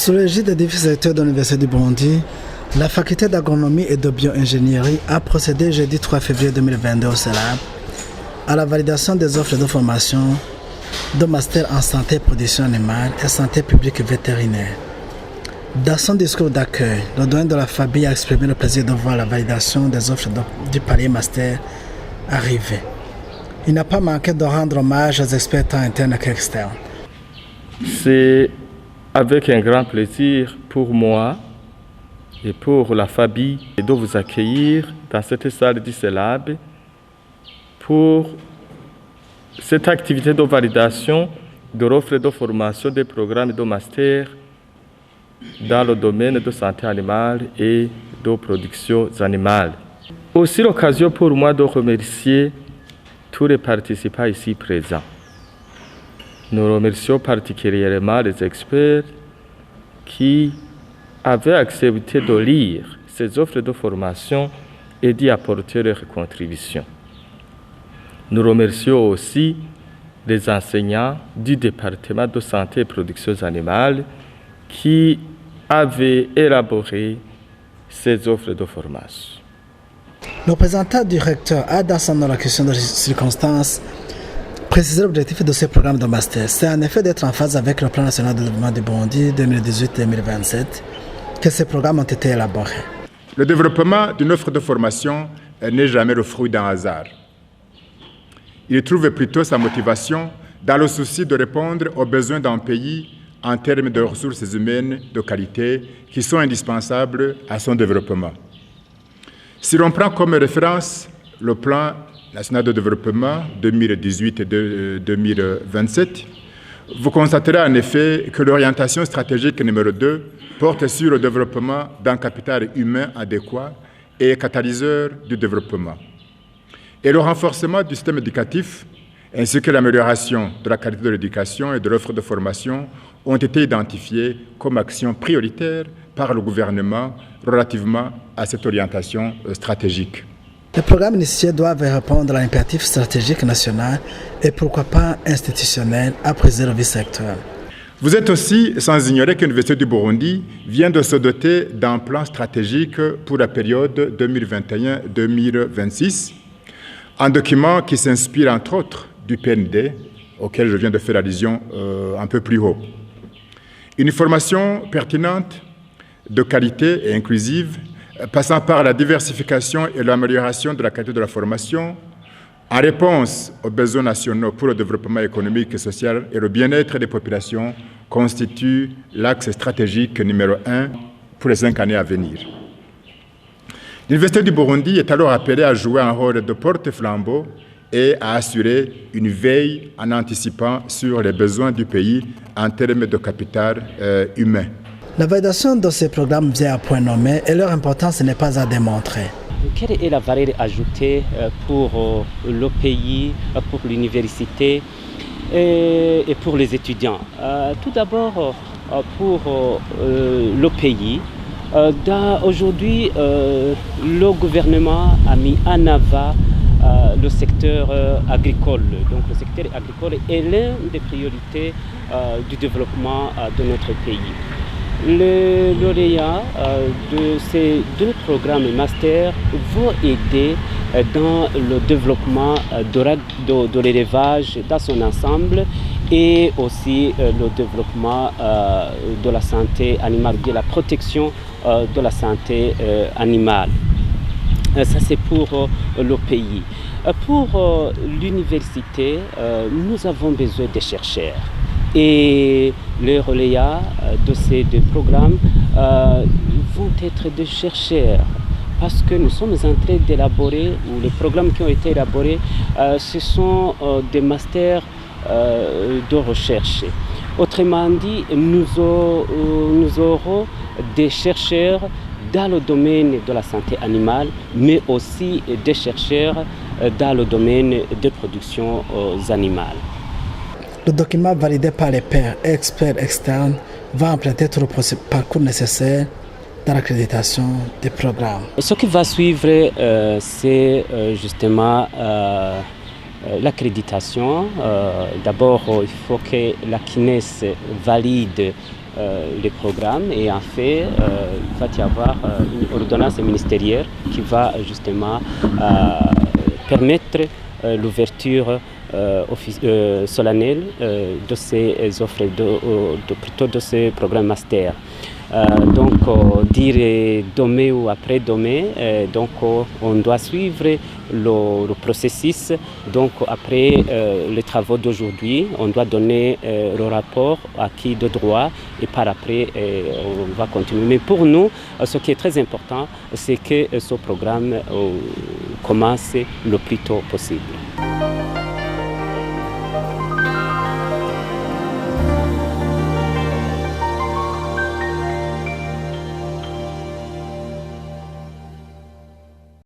Sous l'égide des différents secteurs de l'Université du Burundi, la faculté d'agronomie et de bio-ingénierie a procédé jeudi 3 février 2022 au CELAB à la validation des offres de formation de master en santé et production animale et santé publique et vétérinaire. Dans son discours d'accueil, le doyen de la FABI a exprimé le plaisir de voir la validation des offres du palier master arriver. Il n'a pas manqué de rendre hommage aux experts tant internes qu'externes. C'est avec un grand plaisir pour moi et pour la FABI de vous accueillir dans cette salle du CELAB pour cette activité de validation de l'offre de formation des programmes de master dans le domaine de santé animale et de production animale. Aussi l'occasion pour moi de remercier tous les participants ici présents. Nous remercions particulièrement les experts qui avaient accepté de lire ces offres de formation et d'y apporter leurs contributions. Nous remercions aussi les enseignants du département de santé et production animale qui avaient élaboré ces offres de formation. Le représentant du recteur a, dans son allocution de circonstances, précisé l'objectif de ce programme de master. C'est en effet d'être en phase avec le plan national de développement du Burundi 2018-2027 que ces programmes ont été élaborés. Le développement d'une offre de formation n'est jamais le fruit d'un hasard. Il trouve plutôt sa motivation dans le souci de répondre aux besoins d'un pays en termes de ressources humaines de qualité qui sont indispensables à son développement. Si l'on prend comme référence le plan national de développement 2018-2027, vous constaterez en effet que l'orientation stratégique numéro 2 porte sur le développement d'un capital humain adéquat et catalyseur du développement. Et le renforcement du système éducatif, ainsi que l'amélioration de la qualité de l'éducation et de l'offre de formation ont été identifiés comme actions prioritaires par le gouvernement relativement à cette orientation stratégique. Les programmes initiés doivent répondre à l'impératif stratégique national et pourquoi pas institutionnel à préserver le secteur. Vous êtes aussi sans ignorer que l'Université du Burundi vient de se doter d'un plan stratégique pour la période 2021-2026, un document qui s'inspire entre autres du PND, auquel je viens de faire allusion un peu plus haut. Une formation pertinente, de qualité et inclusive, passant par la diversification et l'amélioration de la qualité de la formation, en réponse aux besoins nationaux pour le développement économique et social et le bien-être des populations, constitue l'axe stratégique numéro 1 pour les 5 années à venir. L'Université du Burundi est alors appelée à jouer un rôle de porte-flambeau et à assurer une veille en anticipant sur les besoins du pays en termes de capital humain. La validation de ces programmes vient à point nommé et leur importance n'est pas à démontrer. Quelle est la valeur ajoutée pour le pays, pour l'université et pour les étudiants? Tout d'abord, pour le pays, aujourd'hui, le gouvernement a mis en avant le secteur agricole. Donc le secteur agricole est l'une des priorités du développement de notre pays. Les lauréats de ces deux programmes master vont aider dans le développement de l'élevage dans son ensemble et aussi le développement de la santé animale, de la protection de la santé animale. Ça c'est pour le pays. Pour l'université, nous avons besoin de chercheurs. Et les relais de ces deux programmes vont être des chercheurs parce que nous sommes en train d'élaborer, ou les programmes qui ont été élaborés, ce sont des masters de recherche. Autrement dit, nous aurons des chercheurs dans le domaine de la santé animale, mais aussi des chercheurs dans le domaine de production animale. Le document validé par les pairs et experts externes va emprunter tout le parcours nécessaire dans l'accréditation des programmes. Ce qui va suivre, c'est justement l'accréditation. D'abord, il faut que la CNES valide les programmes et en fait, il va y avoir une ordonnance ministérielle qui va justement permettre l'ouverture solennelle de ces offres, plutôt de ces programmes master. Donc dire demain ou après-demain, donc on doit suivre le processus. Donc après les travaux d'aujourd'hui, on doit donner le rapport acquis de droit et par après on va continuer. Mais pour nous, ce qui est très important, c'est que ce programme commence le plus tôt possible.